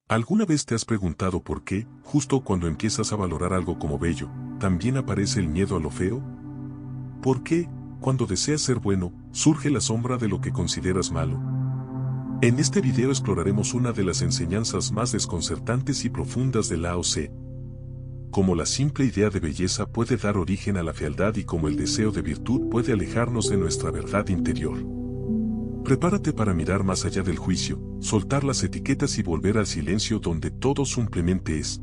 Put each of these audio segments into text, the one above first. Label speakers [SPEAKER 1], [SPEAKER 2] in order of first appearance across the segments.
[SPEAKER 1] ¿Alguna vez te has preguntado por qué, justo cuando empiezas a valorar algo como bello, también aparece el miedo a lo feo? ¿Por qué, cuando deseas ser bueno, surge la sombra de lo que consideras malo? En este video exploraremos una de las enseñanzas más desconcertantes y profundas de Lao Tse. Cómo la simple idea de belleza puede dar origen a la fealdad y cómo el deseo de virtud puede alejarnos de nuestra verdad interior. Prepárate para mirar más allá del juicio, soltar las etiquetas y volver al silencio donde todo simplemente es.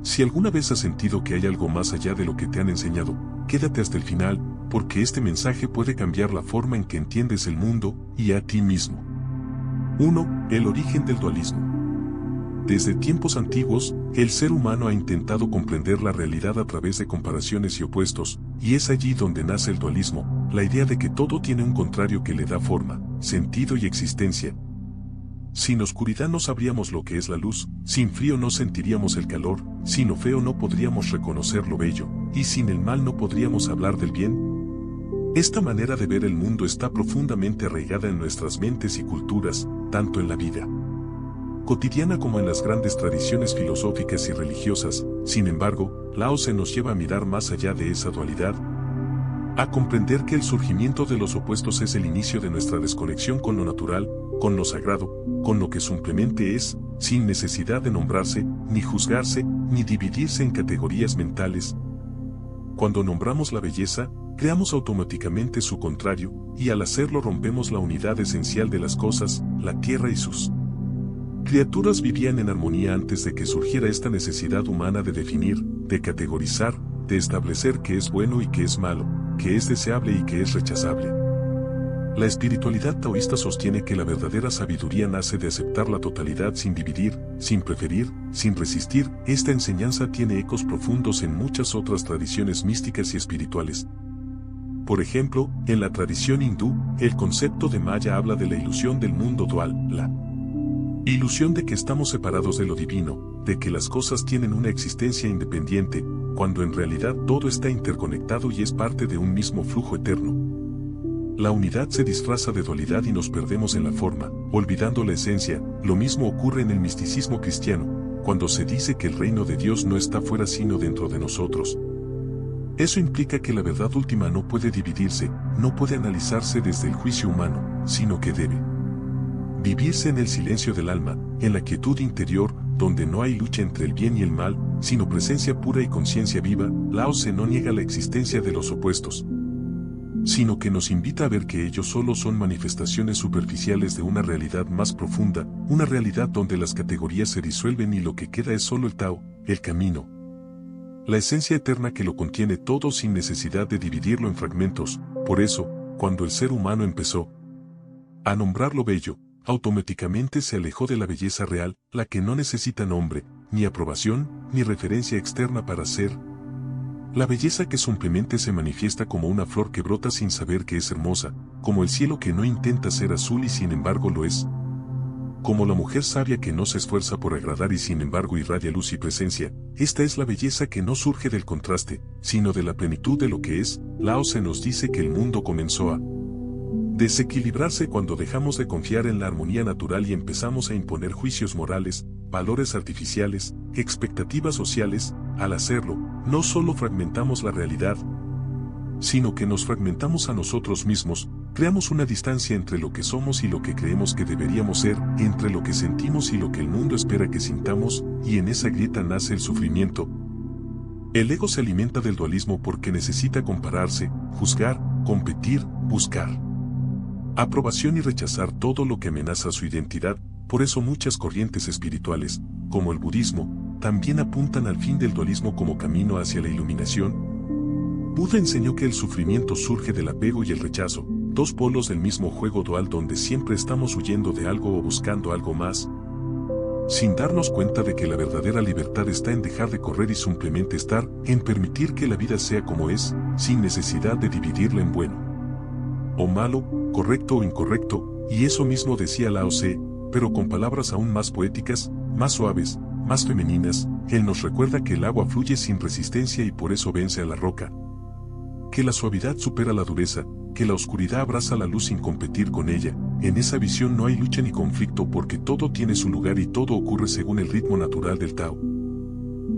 [SPEAKER 1] Si alguna vez has sentido que hay algo más allá de lo que te han enseñado, quédate hasta el final, porque este mensaje puede cambiar la forma en que entiendes el mundo y a ti mismo. 1. El origen del dualismo. Desde tiempos antiguos, el ser humano ha intentado comprender la realidad a través de comparaciones y opuestos, y es allí donde nace el dualismo, la idea de que todo tiene un contrario que le da forma, sentido y existencia. Sin oscuridad no sabríamos lo que es la luz, sin frío no sentiríamos el calor, sin lo feo no podríamos reconocer lo bello, y sin el mal no podríamos hablar del bien. Esta manera de ver el mundo está profundamente arraigada en nuestras mentes y culturas, tanto en la vida cotidiana como en las grandes tradiciones filosóficas y religiosas. Sin embargo, Lao Tse nos lleva a mirar más allá de esa dualidad, a comprender que el surgimiento de los opuestos es el inicio de nuestra desconexión con lo natural, con lo sagrado, con lo que simplemente es, sin necesidad de nombrarse, ni juzgarse, ni dividirse en categorías mentales. Cuando nombramos la belleza, creamos automáticamente su contrario, y al hacerlo rompemos la unidad esencial de las cosas, la tierra y sus criaturas vivían en armonía antes de que surgiera esta necesidad humana de definir, de categorizar, de establecer qué es bueno y qué es malo, qué es deseable y qué es rechazable. La espiritualidad taoísta sostiene que la verdadera sabiduría nace de aceptar la totalidad sin dividir, sin preferir, sin resistir. Esta enseñanza tiene ecos profundos en muchas otras tradiciones místicas y espirituales. Por ejemplo, en la tradición hindú, el concepto de Maya habla de la ilusión del mundo dual, la ilusión de que estamos separados de lo divino, de que las cosas tienen una existencia independiente, cuando en realidad todo está interconectado y es parte de un mismo flujo eterno. La unidad se disfraza de dualidad y nos perdemos en la forma, olvidando la esencia. Lo mismo ocurre en el misticismo cristiano, cuando se dice que el reino de Dios no está fuera sino dentro de nosotros. Eso implica que la verdad última no puede dividirse, no puede analizarse desde el juicio humano, sino que debe vivirse en el silencio del alma, en la quietud interior, donde no hay lucha entre el bien y el mal, sino presencia pura y conciencia viva. Lao Tse no niega la existencia de los opuestos, sino que nos invita a ver que ellos solo son manifestaciones superficiales de una realidad más profunda, una realidad donde las categorías se disuelven y lo que queda es solo el Tao, el camino, la esencia eterna que lo contiene todo sin necesidad de dividirlo en fragmentos. Por eso, cuando el ser humano empezó a nombrar lo bello, automáticamente se alejó de la belleza real, la que no necesita nombre, ni aprobación, ni referencia externa para ser. La belleza que simplemente se manifiesta como una flor que brota sin saber que es hermosa, como el cielo que no intenta ser azul y sin embargo lo es. Como la mujer sabia que no se esfuerza por agradar y sin embargo irradia luz y presencia. Esta es la belleza que no surge del contraste, sino de la plenitud de lo que es. Lao Tse nos dice que el mundo comenzó a desequilibrarse cuando dejamos de confiar en la armonía natural y empezamos a imponer juicios morales, valores artificiales, expectativas sociales. Al hacerlo, no solo fragmentamos la realidad, sino que nos fragmentamos a nosotros mismos, creamos una distancia entre lo que somos y lo que creemos que deberíamos ser, entre lo que sentimos y lo que el mundo espera que sintamos, y en esa grieta nace el sufrimiento. El ego se alimenta del dualismo porque necesita compararse, juzgar, competir, buscar aprobación y rechazar todo lo que amenaza su identidad. Por eso muchas corrientes espirituales, como el budismo, también apuntan al fin del dualismo como camino hacia la iluminación. Buda enseñó que el sufrimiento surge del apego y el rechazo, dos polos del mismo juego dual donde siempre estamos huyendo de algo o buscando algo más, sin darnos cuenta de que la verdadera libertad está en dejar de correr y simplemente estar, en permitir que la vida sea como es, sin necesidad de dividirla en bueno o malo, correcto o incorrecto. Y eso mismo decía Lao Tse, pero con palabras aún más poéticas, más suaves, más femeninas. Él nos recuerda que el agua fluye sin resistencia y por eso vence a la roca, que la suavidad supera la dureza, que la oscuridad abraza la luz sin competir con ella, en esa visión no hay lucha ni conflicto porque todo tiene su lugar y todo ocurre según el ritmo natural del Tao.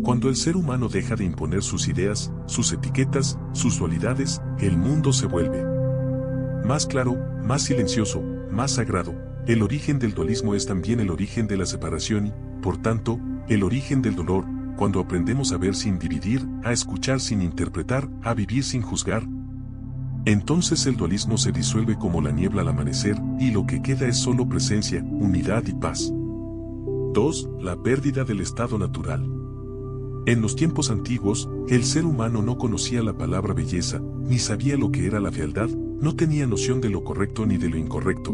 [SPEAKER 1] Cuando el ser humano deja de imponer sus ideas, sus etiquetas, sus dualidades, el mundo se vuelve más claro, más silencioso, más sagrado. El origen del dualismo es también el origen de la separación y, por tanto, el origen del dolor, cuando aprendemos a ver sin dividir, a escuchar sin interpretar, a vivir sin juzgar. Entonces el dualismo se disuelve como la niebla al amanecer, y lo que queda es solo presencia, unidad y paz. 2. La pérdida del estado natural. En los tiempos antiguos, el ser humano no conocía la palabra belleza, ni sabía lo que era la fealdad, no tenía noción de lo correcto ni de lo incorrecto.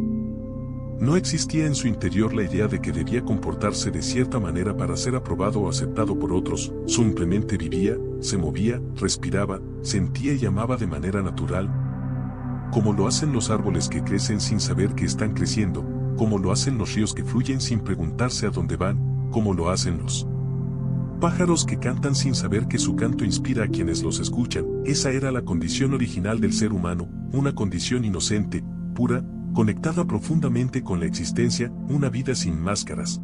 [SPEAKER 1] No existía en su interior la idea de que debía comportarse de cierta manera para ser aprobado o aceptado por otros, simplemente vivía, se movía, respiraba, sentía y amaba de manera natural, como lo hacen los árboles que crecen sin saber que están creciendo, como lo hacen los ríos que fluyen sin preguntarse a dónde van, como lo hacen los pájaros que cantan sin saber que su canto inspira a quienes los escuchan. Esa era la condición original del ser humano, una condición inocente, pura, conectada profundamente con la existencia, una vida sin máscaras,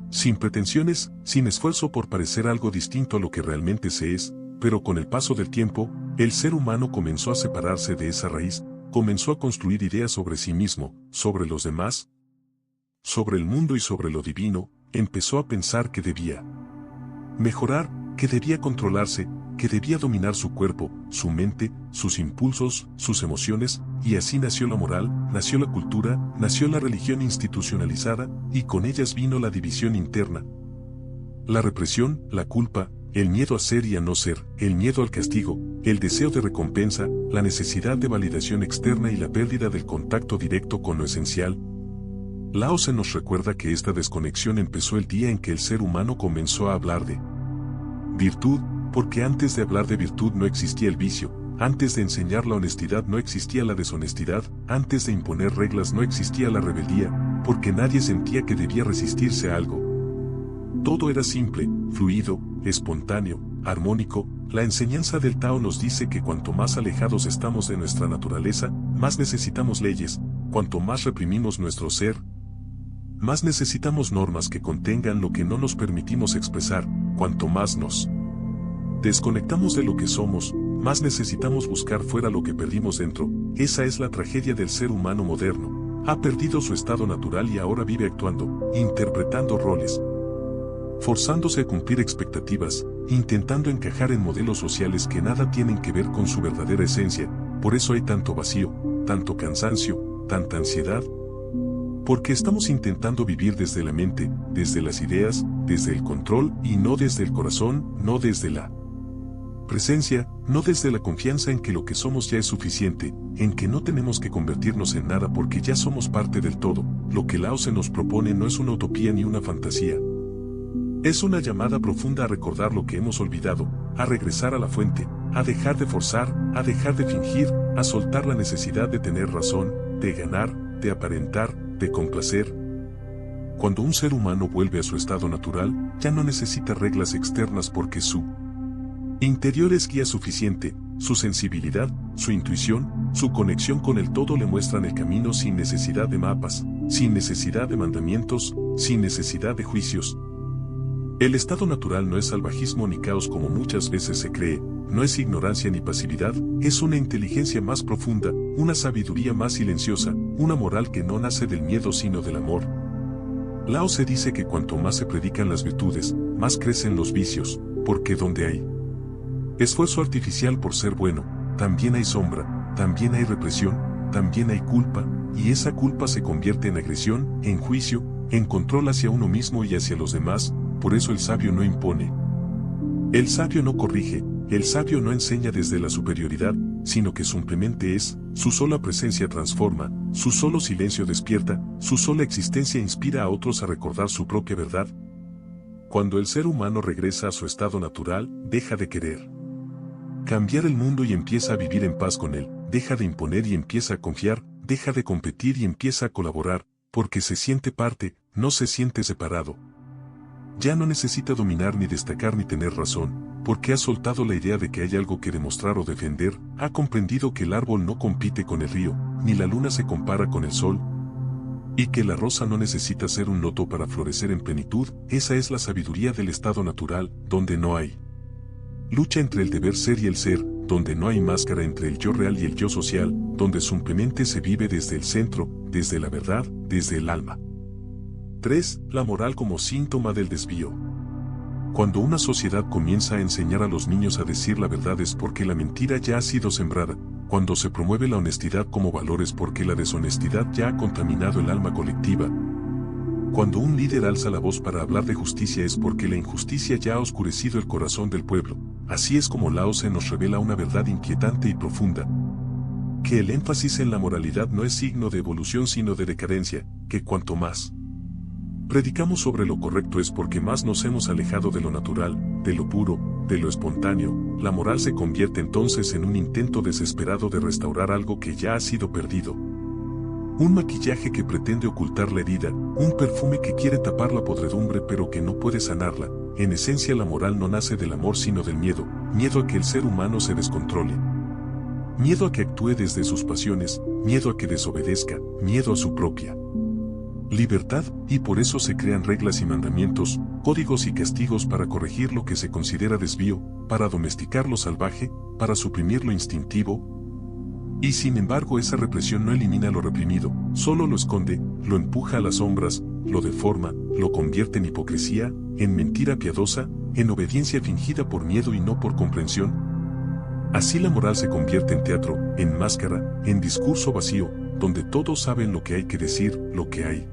[SPEAKER 1] sin pretensiones, sin esfuerzo por parecer algo distinto a lo que realmente se es, pero con el paso del tiempo, el ser humano comenzó a separarse de esa raíz, comenzó a construir ideas sobre sí mismo, sobre los demás, sobre el mundo y sobre lo divino, empezó a pensar que debía mejorar, que debía controlarse, que debía dominar su cuerpo, su mente, sus impulsos, sus emociones, y así nació la moral, nació la cultura, nació la religión institucionalizada, y con ellas vino la división interna, la represión, la culpa, el miedo a ser y a no ser, el miedo al castigo, el deseo de recompensa, la necesidad de validación externa y la pérdida del contacto directo con lo esencial. Lao Tse nos recuerda que esta desconexión empezó el día en que el ser humano comenzó a hablar de virtud, porque antes de hablar de virtud no existía el vicio, antes de enseñar la honestidad no existía la deshonestidad, antes de imponer reglas no existía la rebeldía, porque nadie sentía que debía resistirse a algo. Todo era simple, fluido, espontáneo, armónico. La enseñanza del Tao nos dice que cuanto más alejados estamos de nuestra naturaleza, más necesitamos leyes, cuanto más reprimimos nuestro ser, más necesitamos normas que contengan lo que no nos permitimos expresar. Cuanto más nos desconectamos de lo que somos, más necesitamos buscar fuera lo que perdimos dentro. Esa es la tragedia del ser humano moderno. Ha perdido su estado natural y ahora vive actuando, interpretando roles, forzándose a cumplir expectativas, intentando encajar en modelos sociales que nada tienen que ver con su verdadera esencia. Por eso hay tanto vacío, tanto cansancio, tanta ansiedad. Porque estamos intentando vivir desde la mente, desde las ideas, desde el control y no desde el corazón, no desde la presencia, no desde la confianza en que lo que somos ya es suficiente, en que no tenemos que convertirnos en nada porque ya somos parte del todo. Lo que Lao Tse nos propone no es una utopía ni una fantasía. Es una llamada profunda a recordar lo que hemos olvidado, a regresar a la fuente, a dejar de forzar, a dejar de fingir, a soltar la necesidad de tener razón, de ganar, de aparentar, de complacer. Cuando un ser humano vuelve a su estado natural, ya no necesita reglas externas porque su interior es guía suficiente, su sensibilidad, su intuición, su conexión con el todo le muestran el camino sin necesidad de mapas, sin necesidad de mandamientos, sin necesidad de juicios. El estado natural no es salvajismo ni caos como muchas veces se cree, no es ignorancia ni pasividad, es una inteligencia más profunda, una sabiduría más silenciosa, una moral que no nace del miedo sino del amor. Lao Tse dice que cuanto más se predican las virtudes, más crecen los vicios, porque donde hay esfuerzo artificial por ser bueno, también hay sombra, también hay represión, también hay culpa, y esa culpa se convierte en agresión, en juicio, en control hacia uno mismo y hacia los demás. Por eso el sabio no impone. El sabio no corrige, el sabio no enseña desde la superioridad, sino que simplemente es, su sola presencia transforma, su solo silencio despierta, su sola existencia inspira a otros a recordar su propia verdad. Cuando el ser humano regresa a su estado natural, deja de querer cambiar el mundo y empieza a vivir en paz con él, deja de imponer y empieza a confiar, deja de competir y empieza a colaborar, porque se siente parte, no se siente separado. Ya no necesita dominar ni destacar ni tener razón, porque ha soltado la idea de que hay algo que demostrar o defender, ha comprendido que el árbol no compite con el río, ni la luna se compara con el sol, Y que la rosa no necesita ser un loto para florecer en plenitud, esa es la sabiduría del estado natural, donde no hay lucha entre el deber ser y el ser, donde no hay máscara entre el yo real y el yo social, donde simplemente se vive desde el centro, desde la verdad, desde el alma. 3. La moral como síntoma del desvío. Cuando una sociedad comienza a enseñar a los niños a decir la verdad es porque la mentira ya ha sido sembrada, cuando se promueve la honestidad como valor es porque la deshonestidad ya ha contaminado el alma colectiva. Cuando un líder alza la voz para hablar de justicia es porque la injusticia ya ha oscurecido el corazón del pueblo. Así es como Lao Tse nos revela una verdad inquietante y profunda. Que el énfasis en la moralidad no es signo de evolución sino de decadencia, que cuanto más predicamos sobre lo correcto es porque más nos hemos alejado de lo natural, de lo puro, de lo espontáneo. La moral se convierte entonces en un intento desesperado de restaurar algo que ya ha sido perdido. Un maquillaje que pretende ocultar la herida, un perfume que quiere tapar la podredumbre pero que no puede sanarla. En esencia la moral no nace del amor sino del miedo, miedo a que el ser humano se descontrole. Miedo a que actúe desde sus pasiones, miedo a que desobedezca, miedo a su propia libertad, y por eso se crean reglas y mandamientos, códigos y castigos para corregir lo que se considera desvío, para domesticar lo salvaje, para suprimir lo instintivo. Y sin embargo esa represión no elimina lo reprimido, solo lo esconde, lo empuja a las sombras, lo deforma, lo convierte en hipocresía, en mentira piadosa, en obediencia fingida por miedo y no por comprensión. Así la moral se convierte en teatro, en máscara, en discurso vacío, donde todos saben lo que hay que decir, lo que hay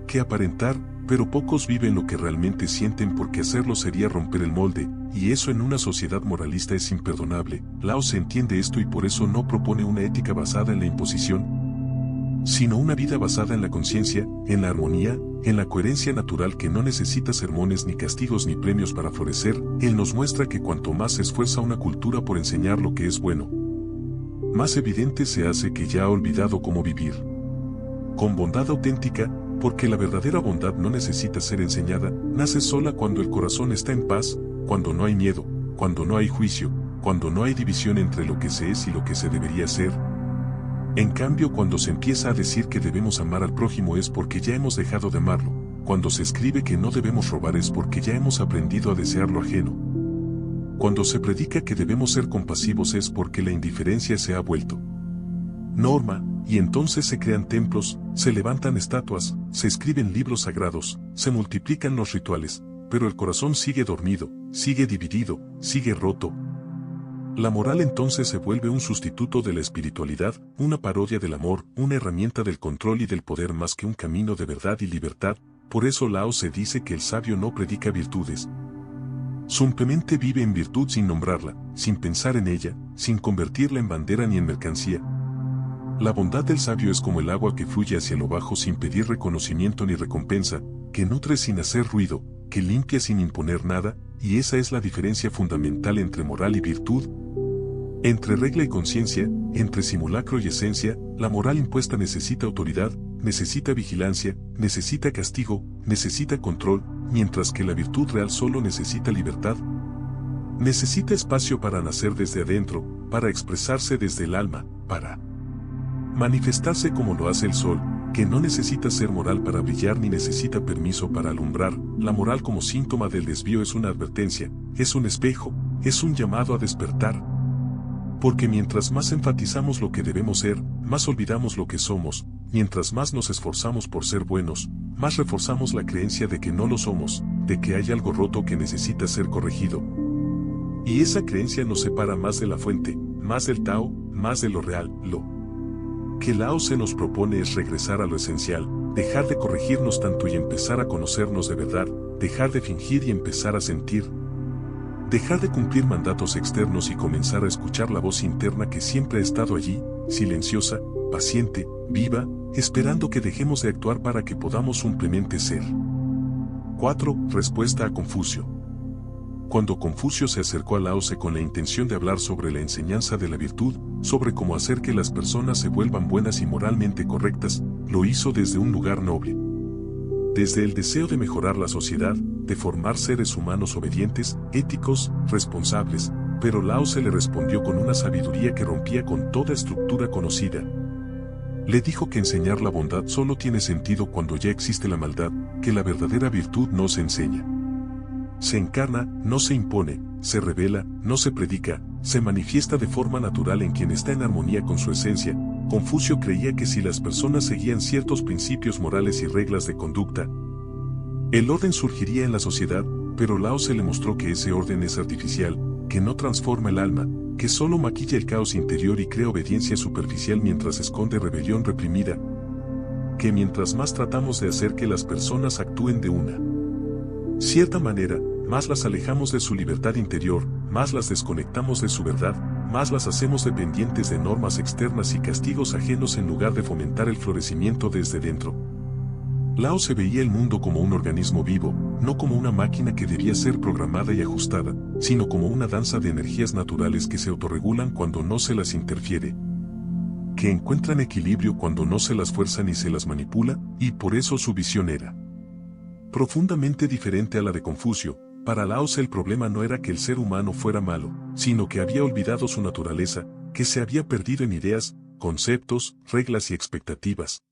[SPEAKER 1] que aparentar, pero pocos viven lo que realmente sienten porque hacerlo sería romper el molde, y eso en una sociedad moralista es imperdonable. Lao Tse entiende esto y por eso no propone una ética basada en la imposición, sino una vida basada en la conciencia, en la armonía, en la coherencia natural que no necesita sermones ni castigos ni premios para florecer. Él nos muestra que cuanto más se esfuerza una cultura por enseñar lo que es bueno, más evidente se hace que ya ha olvidado cómo vivir con bondad auténtica, porque la verdadera bondad no necesita ser enseñada, nace sola cuando el corazón está en paz, cuando no hay miedo, cuando no hay juicio, cuando no hay división entre lo que se es y lo que se debería ser. En cambio, cuando se empieza a decir que debemos amar al prójimo es porque ya hemos dejado de amarlo, cuando se escribe que no debemos robar es porque ya hemos aprendido a desear lo ajeno. Cuando se predica que debemos ser compasivos es porque la indiferencia se ha vuelto norma, y entonces se crean templos, se levantan estatuas, se escriben libros sagrados, se multiplican los rituales, pero el corazón sigue dormido, sigue dividido, sigue roto. La moral entonces se vuelve un sustituto de la espiritualidad, una parodia del amor, una herramienta del control y del poder más que un camino de verdad y libertad. Por eso Lao Tse dice que el sabio no predica virtudes. Simplemente vive en virtud sin nombrarla, sin pensar en ella, sin convertirla en bandera ni en mercancía. La bondad del sabio es como el agua que fluye hacia lo bajo sin pedir reconocimiento ni recompensa, que nutre sin hacer ruido, que limpia sin imponer nada, y esa es la diferencia fundamental entre moral y virtud. Entre regla y conciencia, entre simulacro y esencia, la moral impuesta necesita autoridad, necesita vigilancia, necesita castigo, necesita control, mientras que la virtud real solo necesita libertad. Necesita espacio para nacer desde adentro, para expresarse desde el alma, para manifestarse como lo hace el sol, que no necesita ser moral para brillar ni necesita permiso para alumbrar. La moral como síntoma del desvío es una advertencia, es un espejo, es un llamado a despertar. Porque mientras más enfatizamos lo que debemos ser, más olvidamos lo que somos, mientras más nos esforzamos por ser buenos, más reforzamos la creencia de que no lo somos, de que hay algo roto que necesita ser corregido. Y esa creencia nos separa más de la fuente, más del Tao, más de lo real. Lo que Lao Tse nos propone es regresar a lo esencial, dejar de corregirnos tanto y empezar a conocernos de verdad, dejar de fingir y empezar a sentir. Dejar de cumplir mandatos externos y comenzar a escuchar la voz interna que siempre ha estado allí, silenciosa, paciente, viva, esperando que dejemos de actuar para que podamos simplemente ser. 4. Respuesta a Confucio. Cuando Confucio se acercó a Lao Tse con la intención de hablar sobre la enseñanza de la virtud, sobre cómo hacer que las personas se vuelvan buenas y moralmente correctas, lo hizo desde un lugar noble. Desde el deseo de mejorar la sociedad, de formar seres humanos obedientes, éticos, responsables, pero Lao Tse le respondió con una sabiduría que rompía con toda estructura conocida. Le dijo que enseñar la bondad solo tiene sentido cuando ya existe la maldad, que la verdadera virtud no se enseña. Se encarna, no se impone, se revela, no se predica, se manifiesta de forma natural en quien está en armonía con su esencia. Confucio creía que si las personas seguían ciertos principios morales y reglas de conducta, el orden surgiría en la sociedad, pero Lao se le mostró que ese orden es artificial, que no transforma el alma, que solo maquilla el caos interior y crea obediencia superficial mientras esconde rebelión reprimida, que mientras más tratamos de hacer que las personas actúen de una cierta manera, más las alejamos de su libertad interior, más las desconectamos de su verdad, más las hacemos dependientes de normas externas y castigos ajenos en lugar de fomentar el florecimiento desde dentro. Lao se veía el mundo como un organismo vivo, no como una máquina que debía ser programada y ajustada, sino como una danza de energías naturales que se autorregulan cuando no se las interfiere, que encuentran equilibrio cuando no se las fuerza ni se las manipula, y por eso su visión era profundamente diferente a la de Confucio. Para Lao el problema no era que el ser humano fuera malo, sino que había olvidado su naturaleza, que se había perdido en ideas, conceptos, reglas y expectativas,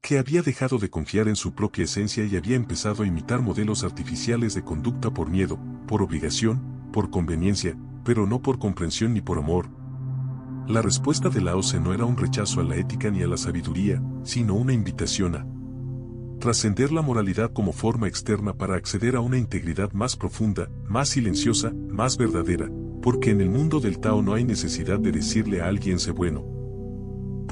[SPEAKER 1] que había dejado de confiar en su propia esencia y había empezado a imitar modelos artificiales de conducta por miedo, por obligación, por conveniencia, pero no por comprensión ni por amor. La respuesta de Lao Tse no era un rechazo a la ética ni a la sabiduría, sino una invitación a trascender la moralidad como forma externa para acceder a una integridad más profunda, más silenciosa, más verdadera, porque en el mundo del Tao no hay necesidad de decirle a alguien sé bueno.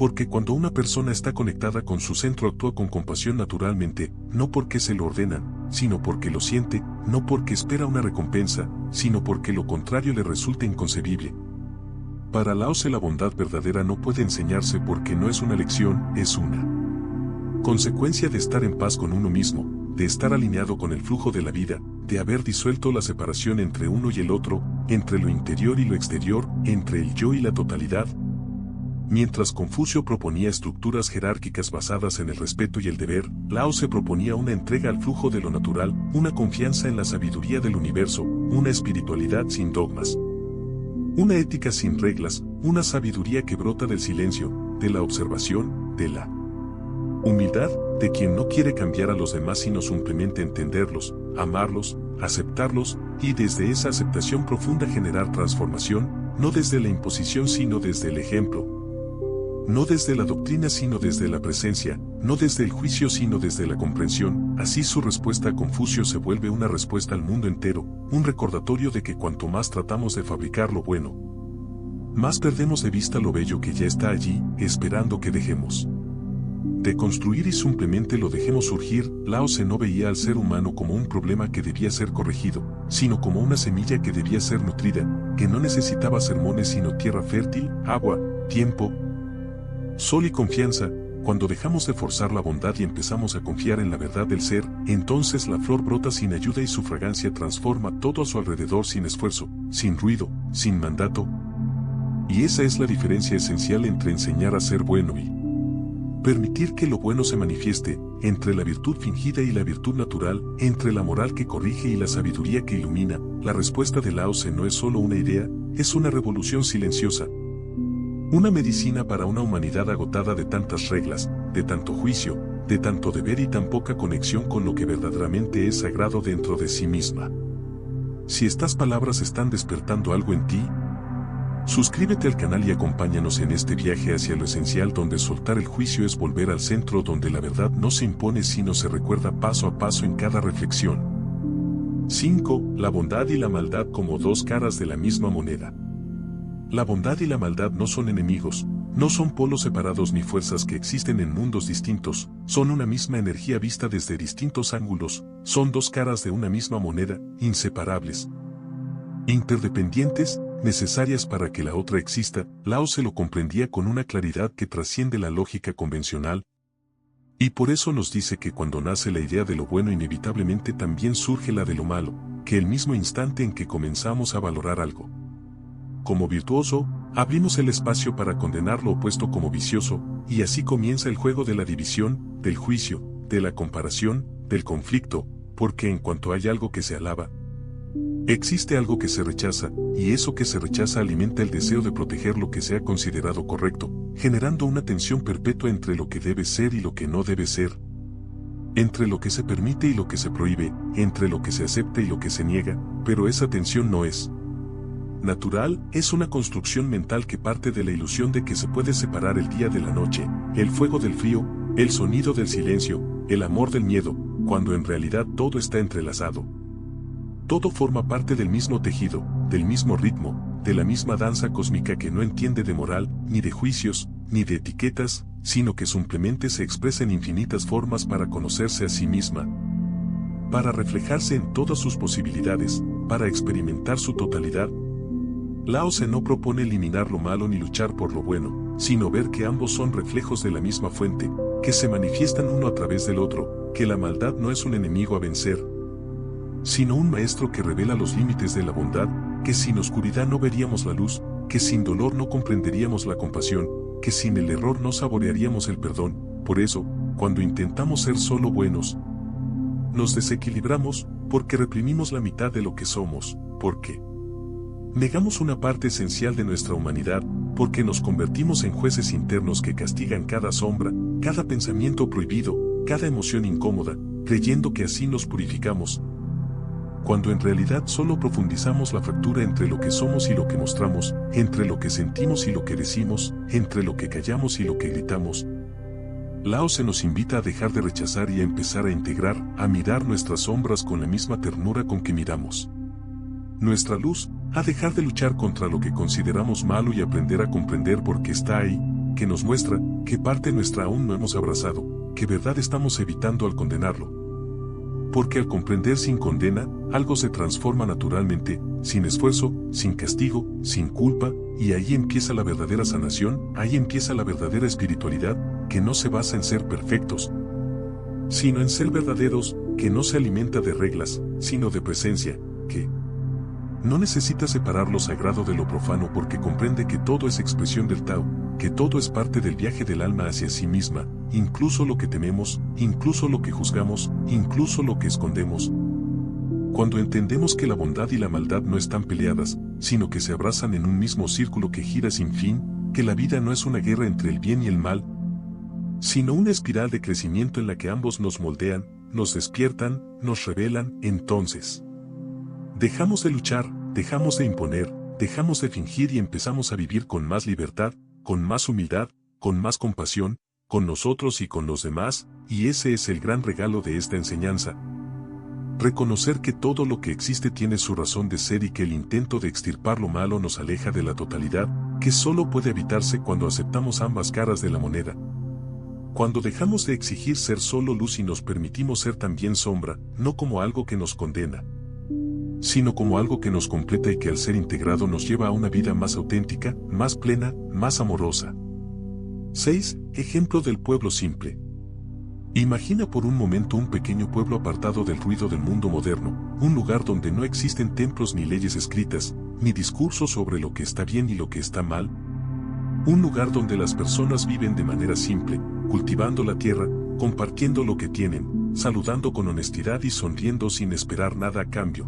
[SPEAKER 1] Porque cuando una persona está conectada con su centro actúa con compasión naturalmente, no porque se lo ordenan, sino porque lo siente, no porque espera una recompensa, sino porque lo contrario le resulta inconcebible. Para Lao Tse la bondad verdadera no puede enseñarse porque no es una lección, es una consecuencia de estar en paz con uno mismo, de estar alineado con el flujo de la vida, de haber disuelto la separación entre uno y el otro, entre lo interior y lo exterior, entre el yo y la totalidad. Mientras Confucio proponía estructuras jerárquicas basadas en el respeto y el deber, Lao Tse proponía una entrega al flujo de lo natural, una confianza en la sabiduría del universo, una espiritualidad sin dogmas, una ética sin reglas, una sabiduría que brota del silencio, de la observación, de la humildad, de quien no quiere cambiar a los demás sino simplemente entenderlos, amarlos, aceptarlos, y desde esa aceptación profunda generar transformación, no desde la imposición sino desde el ejemplo, no desde la doctrina sino desde la presencia, no desde el juicio sino desde la comprensión. Así su respuesta a Confucio se vuelve una respuesta al mundo entero, un recordatorio de que cuanto más tratamos de fabricar lo bueno, más perdemos de vista lo bello que ya está allí, esperando que dejemos de construir y simplemente lo dejemos surgir. Lao Tse no veía al ser humano como un problema que debía ser corregido, sino como una semilla que debía ser nutrida, que no necesitaba sermones sino tierra fértil, agua, tiempo, sol y confianza. Cuando dejamos de forzar la bondad y empezamos a confiar en la verdad del ser, entonces la flor brota sin ayuda y su fragancia transforma todo a su alrededor sin esfuerzo, sin ruido, sin mandato. Y esa es la diferencia esencial entre enseñar a ser bueno y permitir que lo bueno se manifieste, entre la virtud fingida y la virtud natural, entre la moral que corrige y la sabiduría que ilumina. La respuesta de Lao Tse no es solo una idea, es una revolución silenciosa. Una medicina para una humanidad agotada de tantas reglas, de tanto juicio, de tanto deber y tan poca conexión con lo que verdaderamente es sagrado dentro de sí misma. Si estas palabras están despertando algo en ti, suscríbete al canal y acompáñanos en este viaje hacia lo esencial donde soltar el juicio es volver al centro donde la verdad no se impone sino se recuerda paso a paso en cada reflexión. 5. La bondad y la maldad como dos caras de la misma moneda. La bondad y la maldad no son enemigos, no son polos separados ni fuerzas que existen en mundos distintos, son una misma energía vista desde distintos ángulos, son dos caras de una misma moneda, inseparables, interdependientes, necesarias para que la otra exista. Lao Tse lo comprendía con una claridad que trasciende la lógica convencional, y por eso nos dice que cuando nace la idea de lo bueno inevitablemente también surge la de lo malo, que el mismo instante en que comenzamos a valorar algo como virtuoso, abrimos el espacio para condenar lo opuesto como vicioso, y así comienza el juego de la división, del juicio, de la comparación, del conflicto, porque en cuanto hay algo que se alaba, Existe algo que se rechaza, y eso que se rechaza alimenta el deseo de proteger lo que sea considerado correcto, generando una tensión perpetua entre lo que debe ser y lo que no debe ser, entre lo que se permite y lo que se prohíbe, entre lo que se acepta y lo que se niega, pero esa tensión no es natural, es una construcción mental que parte de la ilusión de que se puede separar el día de la noche, el fuego del frío, el sonido del silencio, el amor del miedo, cuando en realidad todo está entrelazado. Todo forma parte del mismo tejido, del mismo ritmo, de la misma danza cósmica que no entiende de moral, ni de juicios, ni de etiquetas, sino que simplemente se expresa en infinitas formas para conocerse a sí misma, para reflejarse en todas sus posibilidades, para experimentar su totalidad. Lao Tse no propone eliminar lo malo ni luchar por lo bueno, sino ver que ambos son reflejos de la misma fuente, que se manifiestan uno a través del otro, que la maldad no es un enemigo a vencer, sino un maestro que revela los límites de la bondad, que sin oscuridad no veríamos la luz, que sin dolor no comprenderíamos la compasión, que sin el error no saborearíamos el perdón. Por eso, cuando intentamos ser solo buenos, nos desequilibramos, porque reprimimos la mitad de lo que somos, porque negamos una parte esencial de nuestra humanidad, porque nos convertimos en jueces internos que castigan cada sombra, cada pensamiento prohibido, cada emoción incómoda, creyendo que así nos purificamos, cuando en realidad solo profundizamos la fractura entre lo que somos y lo que mostramos, entre lo que sentimos y lo que decimos, entre lo que callamos y lo que gritamos. Lao Tse nos invita a dejar de rechazar y a empezar a integrar, a mirar nuestras sombras con la misma ternura con que miramos nuestra luz, a dejar de luchar contra lo que consideramos malo y aprender a comprender por qué está ahí, que nos muestra qué parte nuestra aún no hemos abrazado, qué verdad estamos evitando al condenarlo. Porque al comprender sin condena, algo se transforma naturalmente, sin esfuerzo, sin castigo, sin culpa, y ahí empieza la verdadera sanación, ahí empieza la verdadera espiritualidad, que no se basa en ser perfectos, sino en ser verdaderos, que no se alimenta de reglas, sino de presencia, que no necesita separar lo sagrado de lo profano porque comprende que todo es expresión del Tao, que todo es parte del viaje del alma hacia sí misma, incluso lo que tememos, incluso lo que juzgamos, incluso lo que escondemos. Cuando entendemos que la bondad y la maldad no están peleadas, sino que se abrazan en un mismo círculo que gira sin fin, que la vida no es una guerra entre el bien y el mal, sino una espiral de crecimiento en la que ambos nos moldean, nos despiertan, nos revelan, entonces dejamos de luchar, dejamos de imponer, dejamos de fingir y empezamos a vivir con más libertad, con más humildad, con más compasión, con nosotros y con los demás, y ese es el gran regalo de esta enseñanza. Reconocer que todo lo que existe tiene su razón de ser y que el intento de extirpar lo malo nos aleja de la totalidad, que solo puede evitarse cuando aceptamos ambas caras de la moneda. Cuando dejamos de exigir ser solo luz y nos permitimos ser también sombra, no como algo que nos condena, sino como algo que nos completa y que al ser integrado nos lleva a una vida más auténtica, más plena, más amorosa. 6. Ejemplo del pueblo simple. Imagina por un momento un pequeño pueblo apartado del ruido del mundo moderno, un lugar donde no existen templos ni leyes escritas, ni discursos sobre lo que está bien y lo que está mal. Un lugar donde las personas viven de manera simple, cultivando la tierra, compartiendo lo que tienen, saludando con honestidad y sonriendo sin esperar nada a cambio.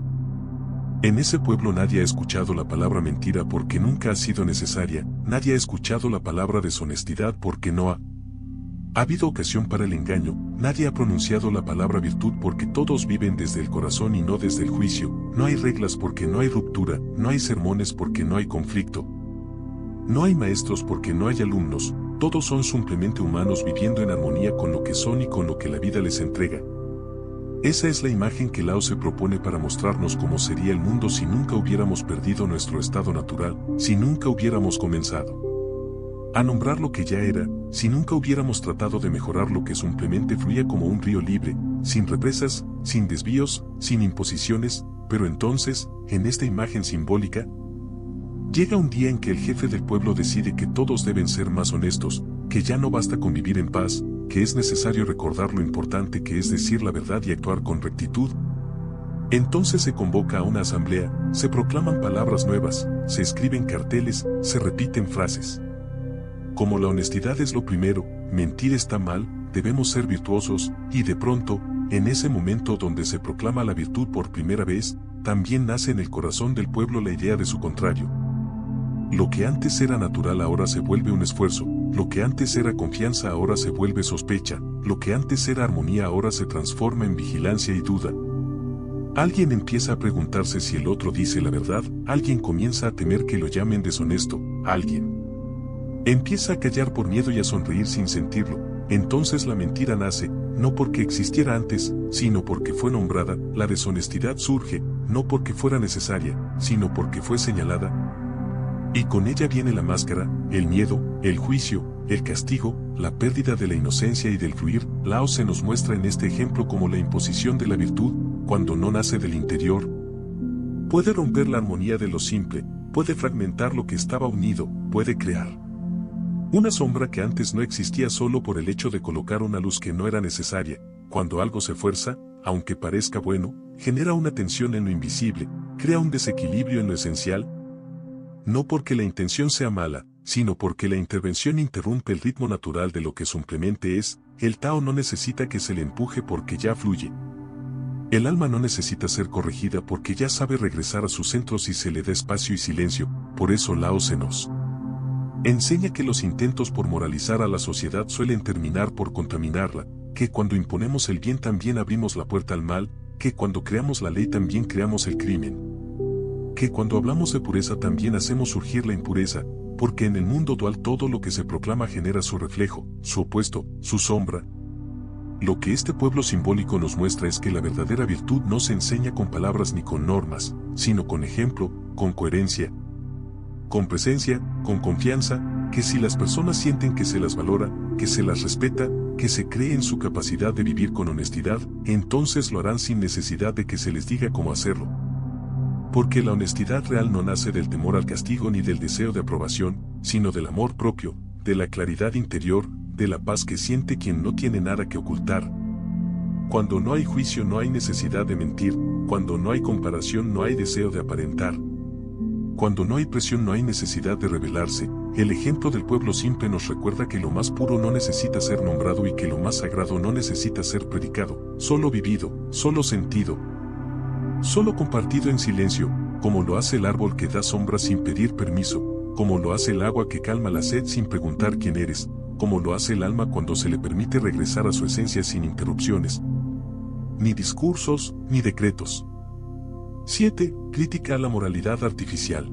[SPEAKER 1] En ese pueblo nadie ha escuchado la palabra mentira porque nunca ha sido necesaria, nadie ha escuchado la palabra deshonestidad porque no ha habido ocasión para el engaño, nadie ha pronunciado la palabra virtud porque todos viven desde el corazón y no desde el juicio, no hay reglas porque no hay ruptura, no hay sermones porque no hay conflicto, no hay maestros porque no hay alumnos, todos son simplemente humanos viviendo en armonía con lo que son y con lo que la vida les entrega. Esa es la imagen que Lao Tse propone para mostrarnos cómo sería el mundo si nunca hubiéramos perdido nuestro estado natural, si nunca hubiéramos comenzado a nombrar lo que ya era, si nunca hubiéramos tratado de mejorar lo que simplemente fluía como un río libre, sin represas, sin desvíos, sin imposiciones, pero entonces, en esta imagen simbólica, llega un día en que el jefe del pueblo decide que todos deben ser más honestos, que ya no basta con vivir en paz, que es necesario recordar lo importante que es decir la verdad y actuar con rectitud. Entonces se convoca a una asamblea, se proclaman palabras nuevas, se escriben carteles, se repiten frases. Como la honestidad es lo primero, mentir está mal, debemos ser virtuosos, y de pronto, en ese momento donde se proclama la virtud por primera vez, también nace en el corazón del pueblo la idea de su contrario. Lo que antes era natural ahora se vuelve un esfuerzo, lo que antes era confianza ahora se vuelve sospecha, lo que antes era armonía ahora se transforma en vigilancia y duda. Alguien empieza a preguntarse si el otro dice la verdad, alguien comienza a temer que lo llamen deshonesto, alguien empieza a callar por miedo y a sonreír sin sentirlo. Entonces la mentira nace, no porque existiera antes, sino porque fue nombrada. La deshonestidad surge, no porque fuera necesaria, sino porque fue señalada. Y con ella viene la máscara, el miedo, el juicio, el castigo, la pérdida de la inocencia y del fluir. Lao se nos muestra en este ejemplo como la imposición de la virtud, cuando no nace del interior. Puede romper la armonía de lo simple, puede fragmentar lo que estaba unido, puede crear una sombra que antes no existía solo por el hecho de colocar una luz que no era necesaria. Cuando algo se fuerza, aunque parezca bueno, genera una tensión en lo invisible, crea un desequilibrio en lo esencial. No porque la intención sea mala, sino porque la intervención interrumpe el ritmo natural de lo que simplemente es. El Tao no necesita que se le empuje porque ya fluye. El alma no necesita ser corregida porque ya sabe regresar a su centro si se le da espacio y silencio. Por eso Lao se nos enseña que los intentos por moralizar a la sociedad suelen terminar por contaminarla, que cuando imponemos el bien también abrimos la puerta al mal, que cuando creamos la ley también creamos el crimen. Que cuando hablamos de pureza también hacemos surgir la impureza, porque en el mundo dual todo lo que se proclama genera su reflejo, su opuesto, su sombra. Lo que este pueblo simbólico nos muestra es que la verdadera virtud no se enseña con palabras ni con normas, sino con ejemplo, con coherencia, con presencia, con confianza, que si las personas sienten que se las valora, que se las respeta, que se cree en su capacidad de vivir con honestidad, entonces lo harán sin necesidad de que se les diga cómo hacerlo. Porque la honestidad real no nace del temor al castigo ni del deseo de aprobación, sino del amor propio, de la claridad interior, de la paz que siente quien no tiene nada que ocultar. Cuando no hay juicio no hay necesidad de mentir, cuando no hay comparación no hay deseo de aparentar. Cuando no hay presión no hay necesidad de rebelarse. El ejemplo del pueblo simple nos recuerda que lo más puro no necesita ser nombrado y que lo más sagrado no necesita ser predicado, solo vivido, solo sentido, solo compartido en silencio, como lo hace el árbol que da sombra sin pedir permiso, como lo hace el agua que calma la sed sin preguntar quién eres, como lo hace el alma cuando se le permite regresar a su esencia sin interrupciones, ni discursos, ni decretos. 7. Crítica a la moralidad artificial.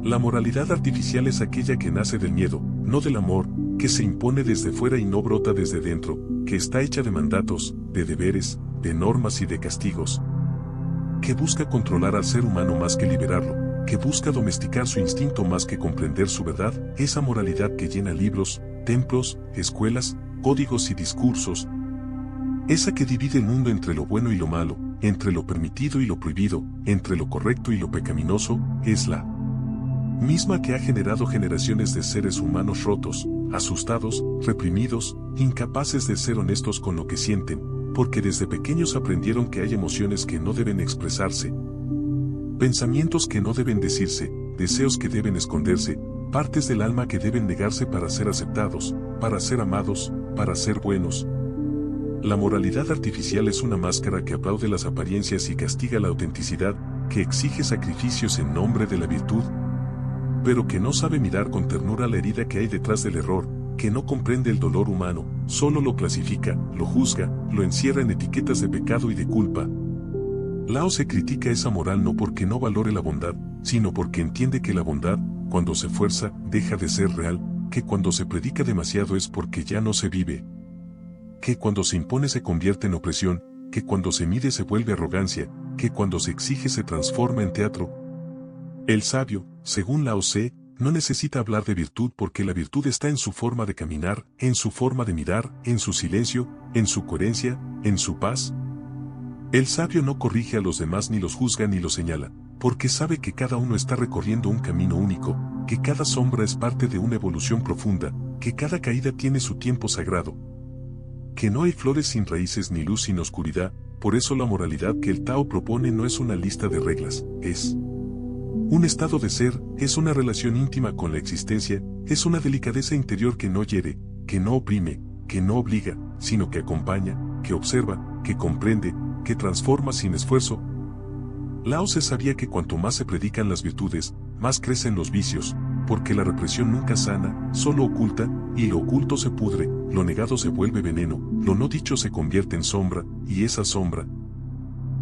[SPEAKER 1] La moralidad artificial es aquella que nace del miedo, no del amor, que se impone desde fuera y no brota desde dentro, que está hecha de mandatos, de deberes, de normas y de castigos, que busca controlar al ser humano más que liberarlo, que busca domesticar su instinto más que comprender su verdad. Esa moralidad que llena libros, templos, escuelas, códigos y discursos, esa que divide el mundo entre lo bueno y lo malo, entre lo permitido y lo prohibido, entre lo correcto y lo pecaminoso, es la misma que ha generado generaciones de seres humanos rotos, asustados, reprimidos, incapaces de ser honestos con lo que sienten, porque desde pequeños aprendieron que hay emociones que no deben expresarse, pensamientos que no deben decirse, deseos que deben esconderse, partes del alma que deben negarse para ser aceptados, para ser amados, para ser buenos. La moralidad artificial es una máscara que aplaude las apariencias y castiga la autenticidad, que exige sacrificios en nombre de la virtud, pero que no sabe mirar con ternura la herida que hay detrás del error, que no comprende el dolor humano, solo lo clasifica, lo juzga, lo encierra en etiquetas de pecado y de culpa. Lao se critica esa moral no porque no valore la bondad, sino porque entiende que la bondad, cuando se fuerza, deja de ser real, que cuando se predica demasiado es porque ya no se vive, que cuando se impone se convierte en opresión, que cuando se mide se vuelve arrogancia, que cuando se exige se transforma en teatro. El sabio, según Lao Tse, no necesita hablar de virtud porque la virtud está en su forma de caminar, en su forma de mirar, en su silencio, en su coherencia, en su paz. El sabio no corrige a los demás ni los juzga ni los señala, porque sabe que cada uno está recorriendo un camino único, que cada sombra es parte de una evolución profunda, que cada caída tiene su tiempo sagrado, que no hay flores sin raíces ni luz sin oscuridad. Por eso la moralidad que el Tao propone no es una lista de reglas, es un estado de ser, es una relación íntima con la existencia, es una delicadeza interior que no hiere, que no oprime, que no obliga, sino que acompaña, que observa, que comprende, que transforma sin esfuerzo. Lao Tse sabía que cuanto más se predican las virtudes, más crecen los vicios, porque la represión nunca sana, solo oculta, y lo oculto se pudre, lo negado se vuelve veneno, lo no dicho se convierte en sombra, y esa sombra,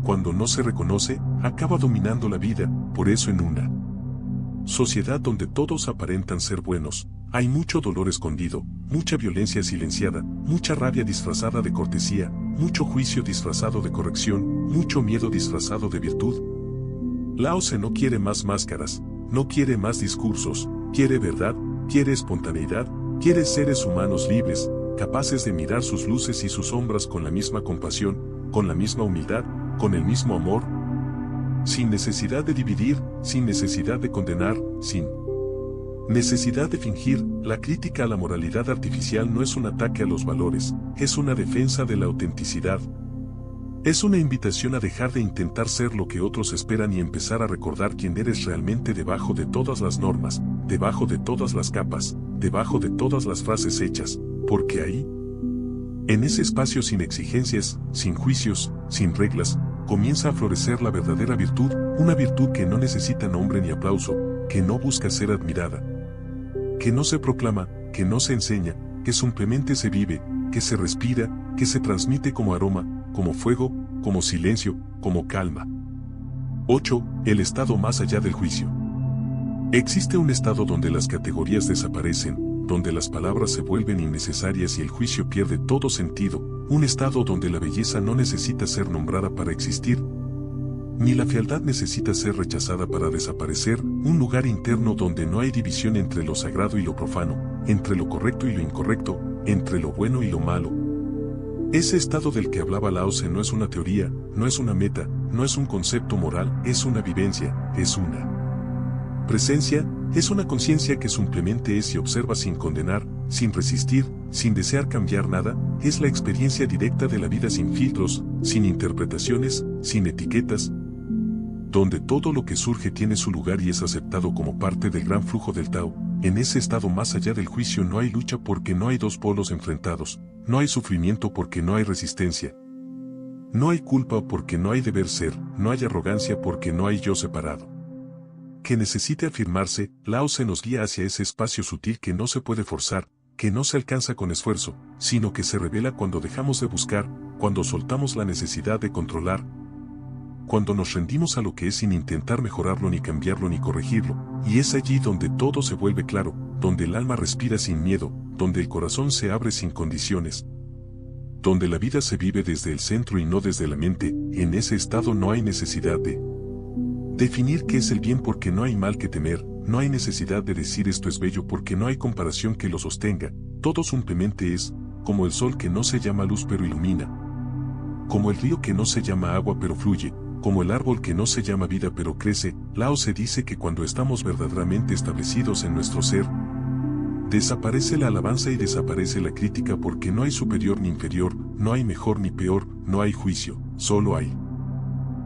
[SPEAKER 1] cuando no se reconoce, acaba dominando la vida. Por eso en una sociedad donde todos aparentan ser buenos, hay mucho dolor escondido, mucha violencia silenciada, mucha rabia disfrazada de cortesía, mucho juicio disfrazado de corrección, mucho miedo disfrazado de virtud. Lao Tse no quiere más máscaras, no quiere más discursos, quiere verdad, quiere espontaneidad, quiere seres humanos libres, capaces de mirar sus luces y sus sombras con la misma compasión, con la misma humildad, con el mismo amor, sin necesidad de dividir, sin necesidad de condenar, sin necesidad de fingir. La crítica a la moralidad artificial no es un ataque a los valores, es una defensa de la autenticidad. Es una invitación a dejar de intentar ser lo que otros esperan y empezar a recordar quién eres realmente debajo de todas las normas, debajo de todas las capas, debajo de todas las frases hechas, porque ahí, en ese espacio sin exigencias, sin juicios, sin reglas, comienza a florecer la verdadera virtud, una virtud que no necesita nombre ni aplauso, que no busca ser admirada, que no se proclama, que no se enseña, que simplemente se vive, que se respira, que se transmite como aroma, como fuego, como silencio, como calma. 8. El estado más allá del juicio. Existe un estado donde las categorías desaparecen, donde las palabras se vuelven innecesarias y el juicio pierde todo sentido, un estado donde la belleza no necesita ser nombrada para existir, ni la fealdad necesita ser rechazada para desaparecer, un lugar interno donde no hay división entre lo sagrado y lo profano, entre lo correcto y lo incorrecto, entre lo bueno y lo malo. Ese estado del que hablaba Lao Tse no es una teoría, no es una meta, no es un concepto moral, es una vivencia, es una presencia, es una conciencia que simplemente es y observa sin condenar, sin resistir, sin desear cambiar nada, es la experiencia directa de la vida sin filtros, sin interpretaciones, sin etiquetas, donde todo lo que surge tiene su lugar y es aceptado como parte del gran flujo del Tao. En ese estado más allá del juicio no hay lucha porque no hay dos polos enfrentados, no hay sufrimiento porque no hay resistencia, no hay culpa porque no hay deber ser, no hay arrogancia porque no hay yo separado que necesite afirmarse. Lao Tse nos guía hacia ese espacio sutil que no se puede forzar, que no se alcanza con esfuerzo, sino que se revela cuando dejamos de buscar, cuando soltamos la necesidad de controlar, cuando nos rendimos a lo que es sin intentar mejorarlo ni cambiarlo ni corregirlo, y es allí donde todo se vuelve claro, donde el alma respira sin miedo, donde el corazón se abre sin condiciones, donde la vida se vive desde el centro y no desde la mente. En ese estado no hay necesidad de definir qué es el bien porque no hay mal que temer, no hay necesidad de decir esto es bello porque no hay comparación que lo sostenga, todo simplemente es, como el sol que no se llama luz pero ilumina, como el río que no se llama agua pero fluye, como el árbol que no se llama vida pero crece. Lao Tse dice que cuando estamos verdaderamente establecidos en nuestro ser, desaparece la alabanza y desaparece la crítica porque no hay superior ni inferior, no hay mejor ni peor, no hay juicio, solo hay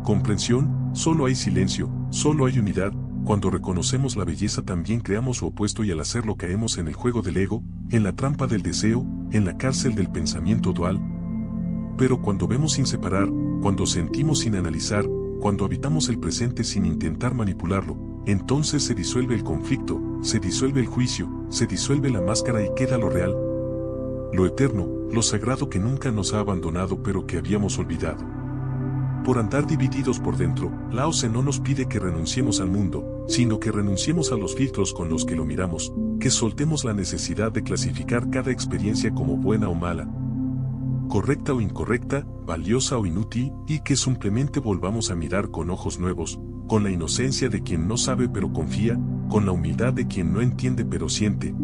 [SPEAKER 1] comprensión, solo hay silencio, solo hay unidad. Cuando reconocemos la belleza también creamos su opuesto y al hacerlo caemos en el juego del ego, en la trampa del deseo, en la cárcel del pensamiento dual. Pero cuando vemos sin separar, cuando sentimos sin analizar, cuando habitamos el presente sin intentar manipularlo, entonces se disuelve el conflicto, se disuelve el juicio, se disuelve la máscara y queda lo real, lo eterno, lo sagrado que nunca nos ha abandonado pero que habíamos olvidado. Por andar divididos por dentro, Lao Tse no nos pide que renunciemos al mundo, sino que renunciemos a los filtros con los que lo miramos, que soltemos la necesidad de clasificar cada experiencia como buena o mala, correcta o incorrecta, valiosa o inútil, y que simplemente volvamos a mirar con ojos nuevos, con la inocencia de quien no sabe pero confía, con la humildad de quien no entiende pero siente,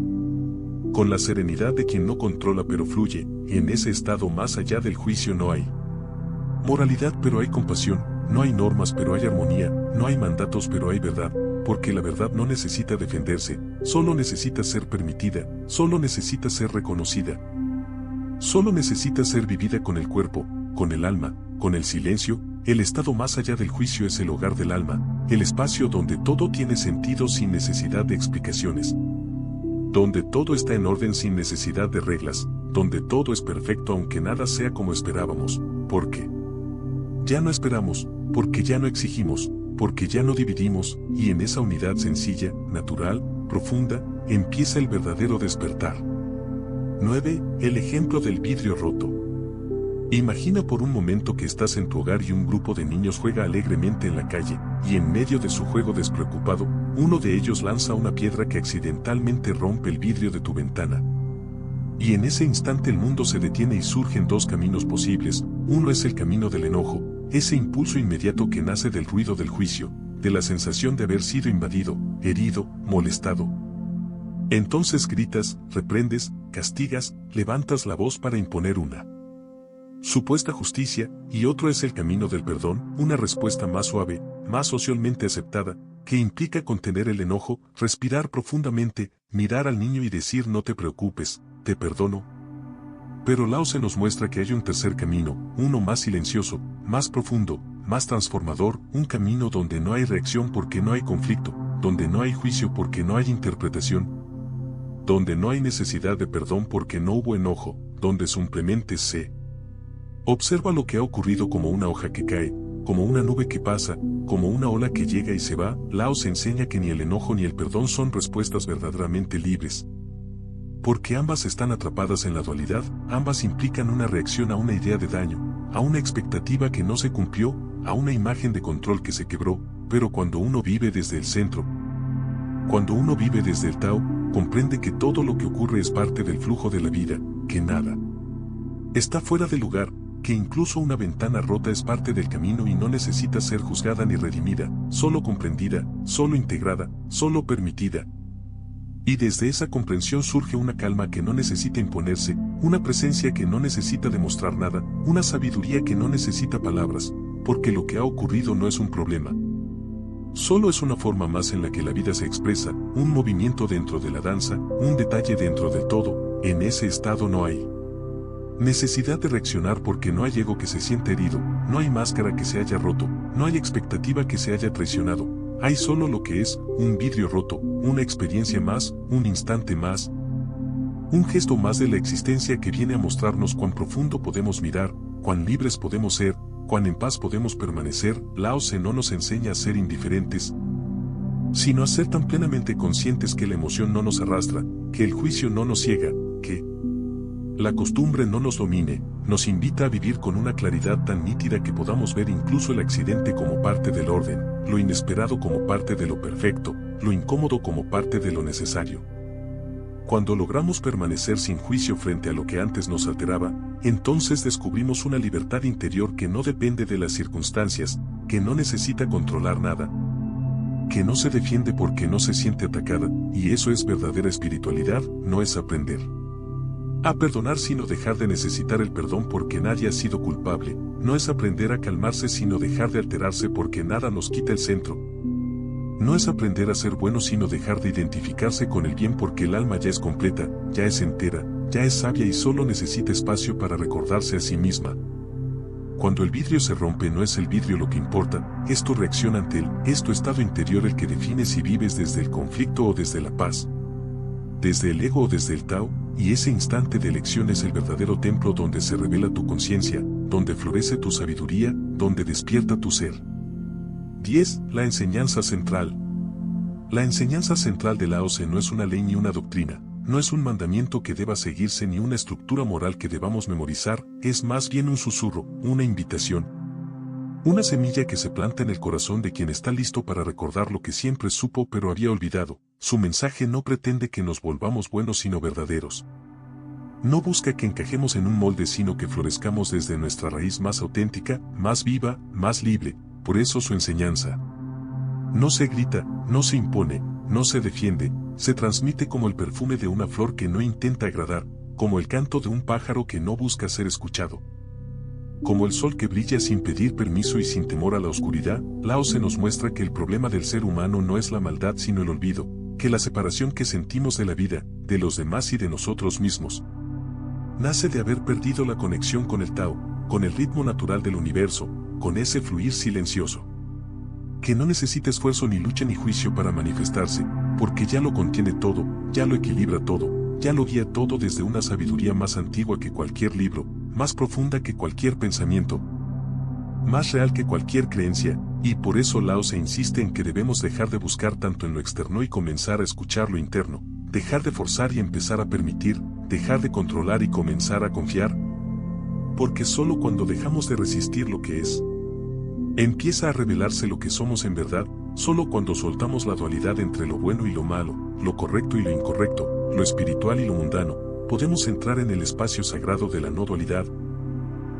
[SPEAKER 1] con la serenidad de quien no controla pero fluye, y en ese estado más allá del juicio no hay moralidad pero hay compasión, no hay normas pero hay armonía, no hay mandatos pero hay verdad, porque la verdad no necesita defenderse, solo necesita ser permitida, solo necesita ser reconocida, solo necesita ser vivida con el cuerpo, con el alma, con el silencio. El estado más allá del juicio es el hogar del alma, el espacio donde todo tiene sentido sin necesidad de explicaciones, donde todo está en orden sin necesidad de reglas, donde todo es perfecto aunque nada sea como esperábamos, porque ya no esperamos, porque ya no exigimos, porque ya no dividimos, y en esa unidad sencilla, natural, profunda, empieza el verdadero despertar. 9. El ejemplo del vidrio roto. Imagina por un momento que estás en tu hogar y un grupo de niños juega alegremente en la calle, y en medio de su juego despreocupado, uno de ellos lanza una piedra que accidentalmente rompe el vidrio de tu ventana. Y en ese instante el mundo se detiene y surgen dos caminos posibles. Uno es el camino del enojo, ese impulso inmediato que nace del ruido del juicio, de la sensación de haber sido invadido, herido, molestado. Entonces gritas, reprendes, castigas, levantas la voz para imponer una supuesta justicia, y otro es el camino del perdón, una respuesta más suave, más socialmente aceptada, que implica contener el enojo, respirar profundamente, mirar al niño y decir no te preocupes, te perdono. Pero Lao Tse nos muestra que hay un tercer camino, uno más silencioso, más profundo, más transformador, un camino donde no hay reacción porque no hay conflicto, donde no hay juicio porque no hay interpretación, donde no hay necesidad de perdón porque no hubo enojo, donde simplemente se observa lo que ha ocurrido como una hoja que cae, como una nube que pasa, como una ola que llega y se va. Lao Tse enseña que ni el enojo ni el perdón son respuestas verdaderamente libres. Porque ambas están atrapadas en la dualidad, ambas implican una reacción a una idea de daño, a una expectativa que no se cumplió, a una imagen de control que se quebró, pero cuando uno vive desde el centro, cuando uno vive desde el Tao, comprende que todo lo que ocurre es parte del flujo de la vida, que nada está fuera de lugar, que incluso una ventana rota es parte del camino y no necesita ser juzgada ni redimida, solo comprendida, solo integrada, solo permitida. Y desde esa comprensión surge una calma que no necesita imponerse, una presencia que no necesita demostrar nada, una sabiduría que no necesita palabras, porque lo que ha ocurrido no es un problema. Solo es una forma más en la que la vida se expresa, un movimiento dentro de la danza, un detalle dentro del todo. En ese estado no hay necesidad de reaccionar porque no hay ego que se sienta herido, no hay máscara que se haya roto, no hay expectativa que se haya traicionado, hay solo lo que es, un vidrio roto, una experiencia más, un instante más, un gesto más de la existencia que viene a mostrarnos cuán profundo podemos mirar, cuán libres podemos ser, cuán en paz podemos permanecer. Lao Tse no nos enseña a ser indiferentes, sino a ser tan plenamente conscientes que la emoción no nos arrastra, que el juicio no nos ciega, que la costumbre no nos domine, nos invita a vivir con una claridad tan nítida que podamos ver incluso el accidente como parte del orden, lo inesperado como parte de lo perfecto, lo incómodo como parte de lo necesario. Cuando logramos permanecer sin juicio frente a lo que antes nos alteraba, entonces descubrimos una libertad interior que no depende de las circunstancias, que no necesita controlar nada, que no se defiende porque no se siente atacada, y eso es verdadera espiritualidad, no es aprender a perdonar sino dejar de necesitar el perdón porque nadie ha sido culpable, no es aprender a calmarse sino dejar de alterarse porque nada nos quita el centro. No es aprender a ser bueno sino dejar de identificarse con el bien porque el alma ya es completa, ya es entera, ya es sabia y solo necesita espacio para recordarse a sí misma. Cuando el vidrio se rompe no es el vidrio lo que importa, es tu reacción ante él, es tu estado interior el que define si vives desde el conflicto o desde la paz, desde el ego o desde el Tao, y ese instante de elección es el verdadero templo donde se revela tu conciencia, donde florece tu sabiduría, donde despierta tu ser. 10. La enseñanza central. La enseñanza central de Lao Tse no es una ley ni una doctrina, no es un mandamiento que deba seguirse ni una estructura moral que debamos memorizar, es más bien un susurro, una invitación. Una semilla que se planta en el corazón de quien está listo para recordar lo que siempre supo pero había olvidado. Su mensaje no pretende que nos volvamos buenos sino verdaderos. No busca que encajemos en un molde sino que florezcamos desde nuestra raíz más auténtica, más viva, más libre. Por eso su enseñanza no se grita, no se impone, no se defiende, se transmite como el perfume de una flor que no intenta agradar, como el canto de un pájaro que no busca ser escuchado, como el sol que brilla sin pedir permiso y sin temor a la oscuridad. Lao Tse nos muestra que el problema del ser humano no es la maldad sino el olvido, que la separación que sentimos de la vida, de los demás y de nosotros mismos, nace de haber perdido la conexión con el Tao, con el ritmo natural del universo, con ese fluir silencioso, que no necesita esfuerzo ni lucha ni juicio para manifestarse, porque ya lo contiene todo, ya lo equilibra todo, ya lo guía todo desde una sabiduría más antigua que cualquier libro, más profunda que cualquier pensamiento, más real que cualquier creencia, y por eso Lao Tse insiste en que debemos dejar de buscar tanto en lo externo y comenzar a escuchar lo interno, dejar de forzar y empezar a permitir, dejar de controlar y comenzar a confiar, porque solo cuando dejamos de resistir lo que es, empieza a revelarse lo que somos en verdad. Solo cuando soltamos la dualidad entre lo bueno y lo malo, lo correcto y lo incorrecto, lo espiritual y lo mundano, podemos entrar en el espacio sagrado de la no dualidad,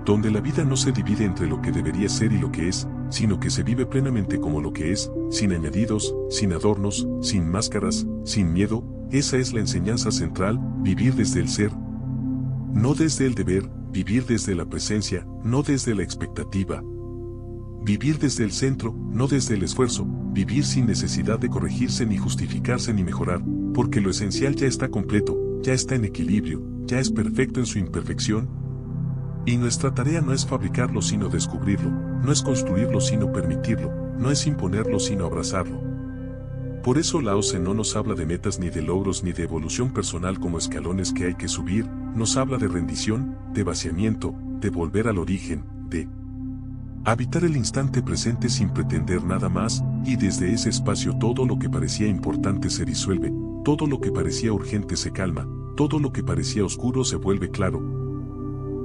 [SPEAKER 1] donde la vida no se divide entre lo que debería ser y lo que es, sino que se vive plenamente como lo que es, sin añadidos, sin adornos, sin máscaras, sin miedo. Esa es la enseñanza central: vivir desde el ser, no desde el deber, vivir desde la presencia, no desde la expectativa. Vivir desde el centro, no desde el esfuerzo, vivir sin necesidad de corregirse ni justificarse ni mejorar, porque lo esencial ya está completo, ya está en equilibrio, ya es perfecto en su imperfección. Y nuestra tarea no es fabricarlo sino descubrirlo, no es construirlo sino permitirlo, no es imponerlo sino abrazarlo. Por eso Lao Tse no nos habla de metas ni de logros ni de evolución personal como escalones que hay que subir, nos habla de rendición, de vaciamiento, de volver al origen, de habitar el instante presente sin pretender nada más, y desde ese espacio todo lo que parecía importante se disuelve, todo lo que parecía urgente se calma, todo lo que parecía oscuro se vuelve claro.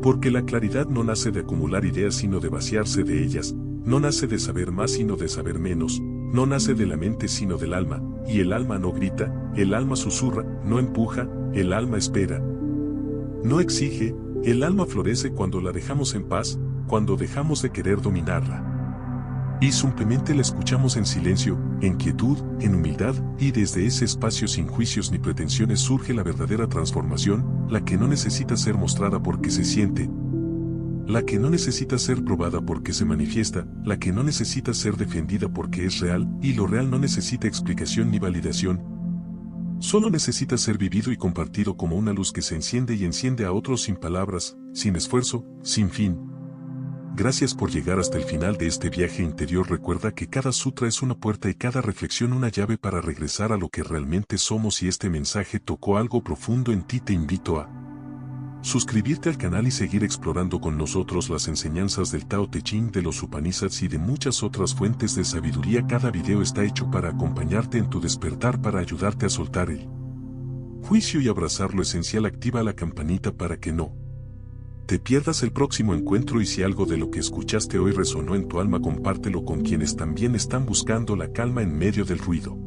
[SPEAKER 1] Porque la claridad no nace de acumular ideas sino de vaciarse de ellas, no nace de saber más sino de saber menos, no nace de la mente sino del alma, y el alma no grita, el alma susurra, no empuja, el alma espera. No exige, el alma florece cuando la dejamos en paz, cuando dejamos de querer dominarla. Y simplemente la escuchamos en silencio, en quietud, en humildad, y desde ese espacio sin juicios ni pretensiones surge la verdadera transformación, la que no necesita ser mostrada porque se siente, la que no necesita ser probada porque se manifiesta, la que no necesita ser defendida porque es real, y lo real no necesita explicación ni validación. Solo necesita ser vivido y compartido como una luz que se enciende y enciende a otros sin palabras, sin esfuerzo, sin fin. Gracias por llegar hasta el final de este viaje interior. Recuerda que cada sutra es una puerta y cada reflexión una llave para regresar a lo que realmente somos. Si este mensaje tocó algo profundo en ti, te invito a suscribirte al canal y seguir explorando con nosotros las enseñanzas del Tao Te Ching, de los Upanishads y de muchas otras fuentes de sabiduría. Cada video está hecho para acompañarte en tu despertar, para ayudarte a soltar el juicio y abrazar lo esencial. Activa la campanita para que no te pierdas el próximo encuentro, y si algo de lo que escuchaste hoy resonó en tu alma, compártelo con quienes también están buscando la calma en medio del ruido.